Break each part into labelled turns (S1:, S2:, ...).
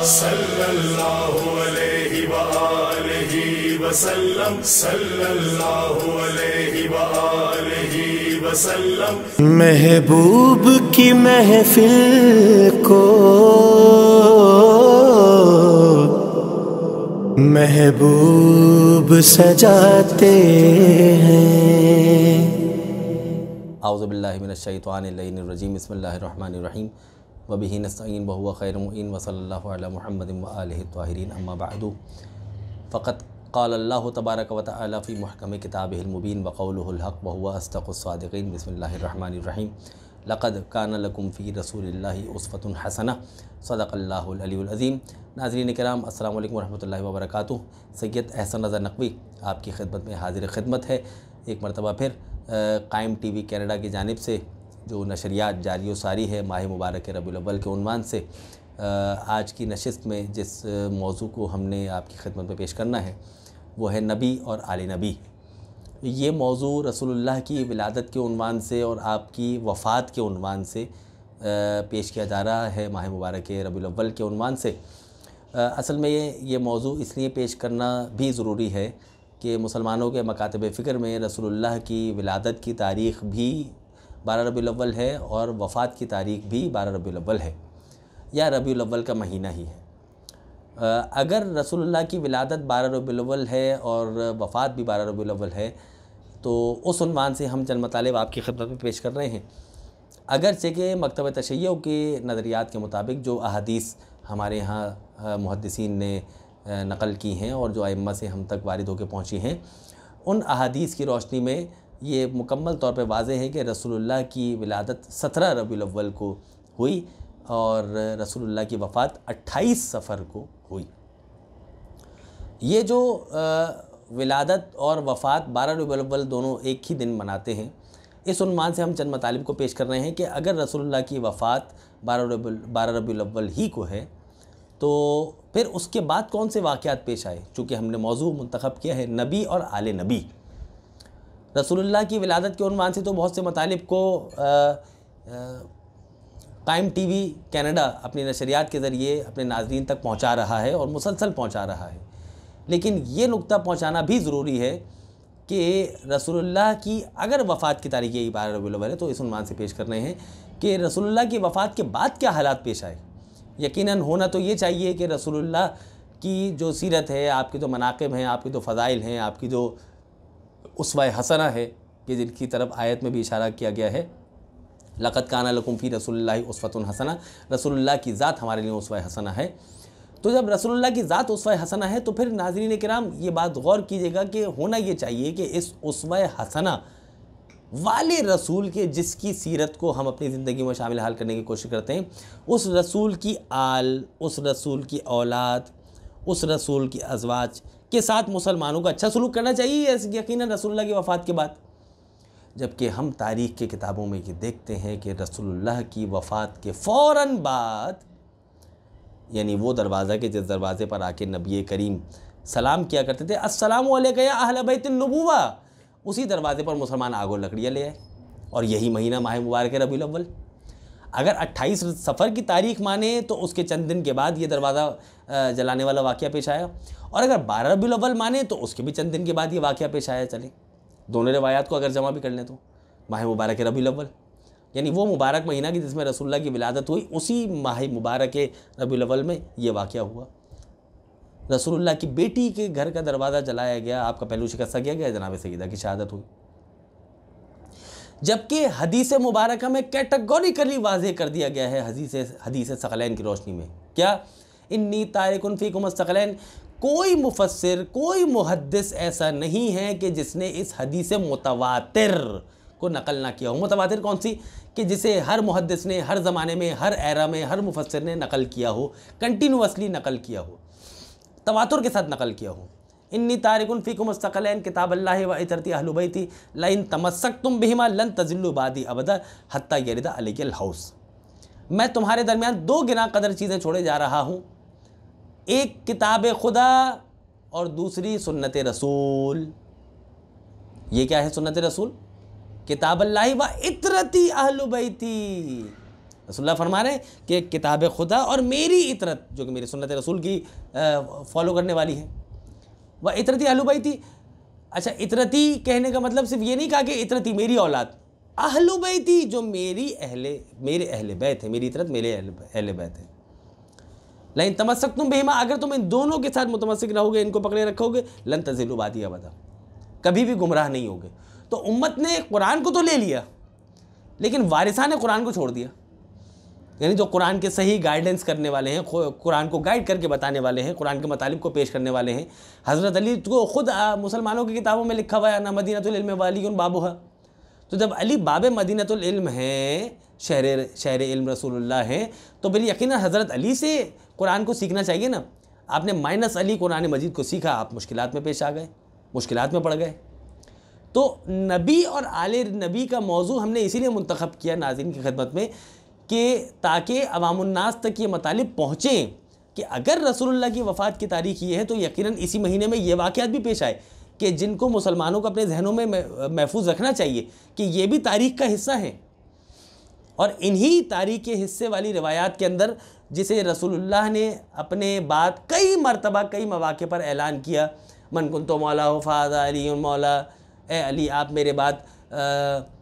S1: صلی اللہ علیہ وآلہ وسلم، صلی اللہ علیہ وآلہ وسلم۔
S2: محبوب کی محفل کو محبوب سجاتے ہیں۔
S3: اعوذ باللہ من الشیطان اللعین الرجیم، بسم اللہ الرحمن الرحیم، وبہ نستعین وہو خیر معین، وصلی اللہ علی محمد وآلہ الطاہرین، اما بعد فقد قال اللہ تبارک و تعالی فی محکم کتابہ المبین وقولہ الحق وہو اصدق الصادقین۔ بسم اللہ الرحمن الرحیم، لقد کان لکم فی رسول اللہ اسوۃ حسنہ، صدق اللہ العلی العظیم۔ ناظرین کرام، السلام علیکم ورحمۃ اللہ وبرکاتہ۔ سید احسن رضا نقوی آپ کی خدمت میں حاضر خدمت ہے۔ ایک مرتبہ پھر قائم ٹی وی کینیڈا کی جانب سے جو نشریات جاری و ساری ہے ماہ مبارک ربیع الاول کے عنوان سے، آج کی نشست میں جس موضوع کو ہم نے آپ کی خدمت میں پیش کرنا ہے وہ ہے نبی اور آل نبی۔ یہ موضوع رسول اللہ کی ولادت کے عنوان سے اور آپ کی وفات کے عنوان سے پیش کیا جا رہا ہے ماہ مبارک ربیع الاول کے عنوان سے۔ اصل میں یہ موضوع اس لیے پیش کرنا بھی ضروری ہے کہ مسلمانوں کے مکاتب فکر میں رسول اللہ کی ولادت کی تاریخ بھی 12 ربیع الاول ہے اور وفات کی تاریخ بھی 12 ربیع الاول ہے، یا ربیع الاول کا مہینہ ہی ہے۔ اگر رسول اللہ کی ولادت 12 ربیع الاول ہے اور وفات بھی 12 ربیع الاول ہے تو اس عنوان سے ہم چند مطالب آپ کی خدمت میں پیش کر رہے ہیں، اگرچہ کہ مکتب تشیع کے نظریات کے مطابق جو احادیث ہمارے ہاں محدثین نے نقل کی ہیں اور جو ائمہ سے ہم تک وارد ہو کے پہنچی ہیں، ان احادیث کی روشنی میں یہ مکمل طور پہ واضح ہے کہ رسول اللہ کی ولادت 17 ربیع الاول کو ہوئی اور رسول اللہ کی وفات 28 صفر کو ہوئی۔ یہ جو ولادت اور وفات 12 ربیع الاول دونوں ایک ہی دن مناتے ہیں، اس عنوان سے ہم چند مطالب کو پیش کر رہے ہیں کہ اگر رسول اللہ کی وفات 12 ربیع الاول ہی کو ہے تو پھر اس کے بعد کون سے واقعات پیش آئے۔ چونکہ ہم نے موضوع منتخب کیا ہے نبی اور آل نبی، رسول اللہ کی ولادت کے عنوان سے تو بہت سے مطالب کو قائم ٹی وی کینیڈا اپنی نشریات کے ذریعے اپنے ناظرین تک پہنچا رہا ہے اور مسلسل پہنچا رہا ہے، لیکن یہ نقطہ پہنچانا بھی ضروری ہے کہ رسول اللہ کی اگر وفات کی تاریخ یہی 12 ربیع الاول ہے تو اس عنوان سے پیش کر رہے ہیں کہ رسول اللہ کی وفات کے بعد کیا حالات پیش آئے۔ یقیناً ہونا تو یہ چاہیے کہ رسول اللہ کی جو سیرت ہے، آپ کے جو مناقب ہیں، آپ کے جو فضائل ہیں، آپ کی جو اسوہ حسنہ ہے کہ جن کی طرف آیت میں بھی اشارہ کیا گیا ہے، لقد کان لکم فی رسول اللہ اسوۃ حسنہ، رسول اللہ کی ذات ہمارے لیے اسوہ حسنہ ہے۔ تو جب رسول اللہ کی ذات اسوہ حسنہ ہے تو پھر ناظرین کرام یہ بات غور کیجیے گا کہ ہونا یہ چاہیے کہ اس اسوہ حسنہ والے رسول کے جس کی سیرت کو ہم اپنی زندگی میں شامل حال کرنے کی کوشش کرتے ہیں، اس رسول کی آل، اس رسول کی اولاد، اس رسول کی ازواج کے ساتھ مسلمانوں کا اچھا سلوک کرنا چاہیے یقیناً رسول اللہ کی وفات کے بعد۔ جبکہ ہم تاریخ کے کتابوں میں یہ دیکھتے ہیں کہ رسول اللہ کی وفات کے فوراً بعد، یعنی وہ دروازہ کہ جس دروازے پر آ کے نبی کریم سلام کیا کرتے تھے، السلام علیکم یا اہل بیت النبوہ، اسی دروازے پر مسلمان آگ و لکڑیاں لے آئے، اور یہی مہینہ ماہ مبارک ربیع الاول۔ اگر 28 صفر کی تاریخ مانے تو اس کے چند دن کے بعد یہ دروازہ جلانے والا واقعہ پیش آیا، اور اگر 12 ربیع الاول مانے تو اس کے بھی چند دن کے بعد یہ واقعہ پیش آیا۔ چلیں دونوں روایات کو اگر جمع بھی کر لیں تو ماہ مبارک ربیع الاول یعنی وہ مبارک مہینہ کی جس میں رسول اللہ کی ولادت ہوئی، اسی ماہ مبارک ربیع الاول میں یہ واقعہ ہوا۔ رسول اللہ کی بیٹی کے گھر کا دروازہ جلایا گیا، آپ کا پہلو شکستہ کیا گیا، جناب سیدہ کی شہادت ہوئی۔ جبکہ حدیث مبارکہ میں کیٹیگوریکلی واضح کر دیا گیا ہے حدیث ثقلین کی روشنی میں، کیا انی تارک فیکم الثقلین، کوئی مفسر، کوئی محدث ایسا نہیں ہے کہ جس نے اس حدیث متواتر کو نقل نہ کیا ہو۔ متواتر کون سی؟ کہ جسے ہر محدث نے ہر زمانے میں، ہر ایرا میں، ہر مفسر نے نقل کیا ہو، کنٹینوسلی نقل کیا ہو، تواتر کے ساتھ نقل کیا ہو۔ انی تارک فیکم الثقلین کتاب اللہ و عترتی اہل بیتی لئن تمسکتم بہما لن تضلوا بعدی ابدا حتی یرد علی الحوض، میں تمہارے درمیان دو گراں قدر چیزیں چھوڑے جا رہا ہوں، ایک کتاب خدا اور دوسری سنت رسول۔ یہ کیا ہے سنت رسول؟ کتاب اللہ و عترتی اہل بیتی، رسول اللہ فرما رہے ہیں کہ کتاب خدا اور میری اطرت جو کہ میری سنت رسول کی فالو کرنے والی ہے، وہ اطرتی اہل بیتی. اچھا اطرتی کہنے کا مطلب صرف یہ نہیں کہا کہ اطرتی میری اولاد، اہل بیتی جو میرے اہل بیت ہیں، میری اطرت میرے اہل بیت ہیں. لئن تمسکتم بہما، اگر تم ان دونوں کے ساتھ متمسک رہو گے، ان کو پکڑے رکھو گے، لن تضلوا بعدی ابدا، کبھی بھی گمراہ نہیں ہوگے. تو امت نے قرآن کو تو لے لیا لیکن وارثان قرآن کو چھوڑ دیا. یعنی جو قرآن کے صحیح گائیڈنس کرنے والے ہیں، قرآن کو گائیڈ کر کے بتانے والے ہیں، قرآن کے مطالب کو پیش کرنے والے ہیں. حضرت علی کو خود مسلمانوں کی کتابوں میں لکھا ہوا ہے نا مدینۃ العلم والی بابوہا. تو جب علی باب مدینۃ العلم ہیں، شہر علم رسول اللہ ہیں، تو پھر یقیناً حضرت علی سے قرآن کو سیکھنا چاہیے نا. آپ نے مائنس علی قرآن مجید کو سیکھا، آپ مشکلات میں پیش آ گئے، مشکلات میں پڑ گئے. تو نبی اور آل نبی کا موضوع ہم نے اسی لیے منتخب کیا ناظرین کی خدمت میں کہ تاکہ عوام الناس تک یہ مطالب پہنچیں کہ اگر رسول اللہ کی وفات کی تاریخ یہ ہے تو یقیناً اسی مہینے میں یہ واقعات بھی پیش آئے کہ جن کو مسلمانوں کو اپنے ذہنوں میں محفوظ رکھنا چاہیے کہ یہ بھی تاریخ کا حصہ ہیں. اور انہی تاریخ کے حصے والی روایات کے اندر جسے رسول اللہ نے اپنے بعد کئی مرتبہ کئی مواقع پر اعلان کیا، من کنت مولا فہذا علی مولا، اے علی آپ میرے بعد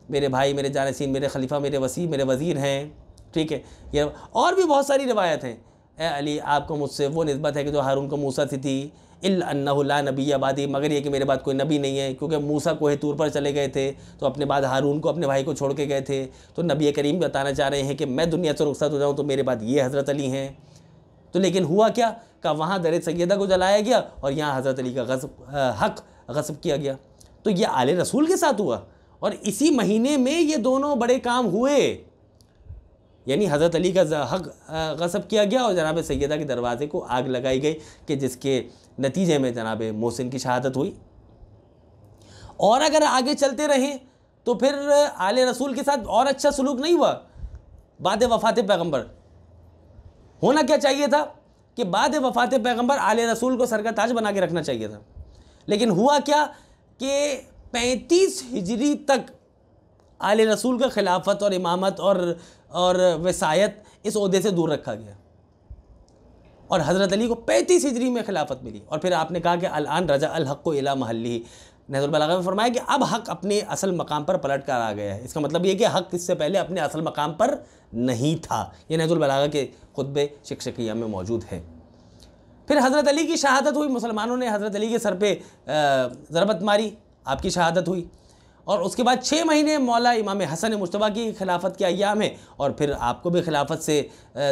S3: میرے بھائی، میرے جانشین، میرے خلیفہ، میرے وصی، میرے وزیر ہیں. ٹھیک ہے، یہ اور بھی بہت ساری روایت ہیں. اے علی آپ کو مجھ سے وہ نسبت ہے کہ جو ہارون کو موسیٰ سے تھی، الا انہ لا نبی بعدی، مگر یہ کہ میرے بعد کوئی نبی نہیں ہے، کیونکہ موسیٰ کوہ طور پر چلے گئے تھے تو اپنے بعد ہارون کو، اپنے بھائی کو چھوڑ کے گئے تھے. تو نبی کریم بتانا چاہ رہے ہیں کہ میں دنیا سے رخصت ہو جاؤں تو میرے بعد یہ حضرت علی ہیں. تو لیکن ہوا کیا کہ وہاں در سیدہ کو جلایا گیا اور یہاں حضرت علی کا حق غصب کیا گیا. تو یہ آل رسول کے ساتھ ہوا اور اسی مہینے میں یہ دونوں بڑے کام ہوئے. یعنی حضرت علی کا حق غصب کیا گیا اور جناب سیدہ کے دروازے کو آگ لگائی گئی کہ جس کے نتیجے میں جناب محسن کی شہادت ہوئی. اور اگر آگے چلتے رہیں تو پھر آل رسول کے ساتھ اور اچھا سلوک نہیں ہوا بعد وفات پیغمبر. ہونا کیا چاہیے تھا کہ بعد وفات پیغمبر آل رسول کو سر کا تاج بنا کے رکھنا چاہیے تھا. لیکن ہوا کیا کہ 35 ہجری تک آل رسول کا خلافت اور امامت اور وصایت اس عہدے سے دور رکھا گیا اور حضرت علی کو 35 ہجری میں خلافت ملی. اور پھر آپ نے کہا کہ الان رجع الحق الی محلہ، نہج البلاغہ میں فرمایا کہ اب حق اپنے اصل مقام پر پلٹ کر آ گیا ہے. اس کا مطلب یہ کہ حق اس سے پہلے اپنے اصل مقام پر نہیں تھا. یہ نہج البلاغہ کے خطبے شکشکیہ میں موجود ہے. پھر حضرت علی کی شہادت ہوئی، مسلمانوں نے حضرت علی کے سر پہ ضربت ماری، آپ کی شہادت ہوئی. اور اس کے بعد 6 مہینے مولا امام حسن مجتبیٰ کی خلافت کے ایام ہیں اور پھر آپ کو بھی خلافت سے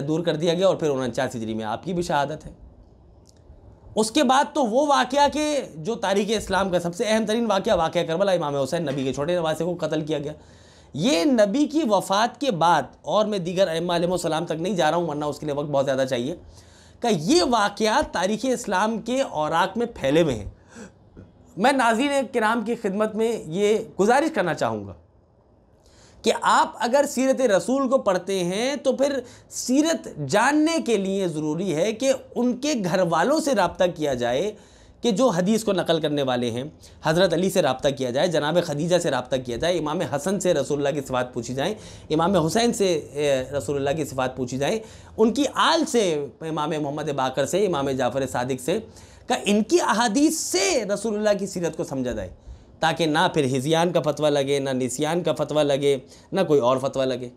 S3: دور کر دیا گیا اور پھر 49 ہجری میں آپ کی بھی شہادت ہے. اس کے بعد تو وہ واقعہ کہ جو تاریخ اسلام کا سب سے اہم ترین واقعہ کربلا، امام حسین نبی کے چھوٹے نواسے کو قتل کیا گیا. یہ نبی کی وفات کے بعد، اور میں دیگر ائمہ علیہ السلام تک نہیں جا رہا ہوں ورنہ اس کے لیے وقت بہت زیادہ چاہیے، کہ یہ واقعات تاریخ اسلام کے اوراق میں پھیلے ہوئے ہیں. میں ناظرین کرام کی خدمت میں یہ گزارش کرنا چاہوں گا کہ آپ اگر سیرت رسول کو پڑھتے ہیں تو پھر سیرت جاننے کے لیے ضروری ہے کہ ان کے گھر والوں سے رابطہ کیا جائے کہ جو حدیث کو نقل کرنے والے ہیں. حضرت علی سے رابطہ کیا جائے، جناب خدیجہ سے رابطہ کیا جائے، امام حسن سے رسول اللہ کی صفات پوچھی جائیں، امام حسین سے رسول اللہ کی صفات پوچھی جائیں، ان کی آل سے، امام محمد باقر سے، امام جعفر صادق سے، کہ ان کی احادیث سے رسول اللہ کی سیرت کو سمجھا جائے تاکہ نہ پھر ہذیان کا فتویٰ لگے، نہ نسیان کا فتویٰ لگے، نہ کوئی اور فتویٰ لگے.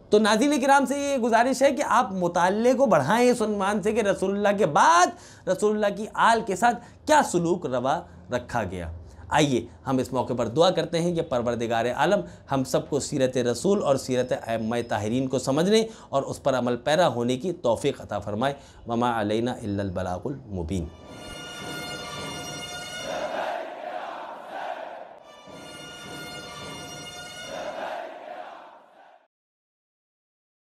S3: تو ناظرین کرام سے یہ گزارش ہے کہ آپ مطالعے کو بڑھائیں اس عنوان سے کہ رسول اللہ کے بعد رسول اللہ کی آل کے ساتھ کیا سلوک روا رکھا گیا. آئیے ہم اس موقع پر دعا کرتے ہیں کہ پروردگار عالم ہم سب کو سیرت رسول اور سیرت ائمہ طاہرین کو سمجھنے اور اس پر عمل پیرا ہونے کی توفیق عطا فرمائے. وما علینا الا البلاغ المبین.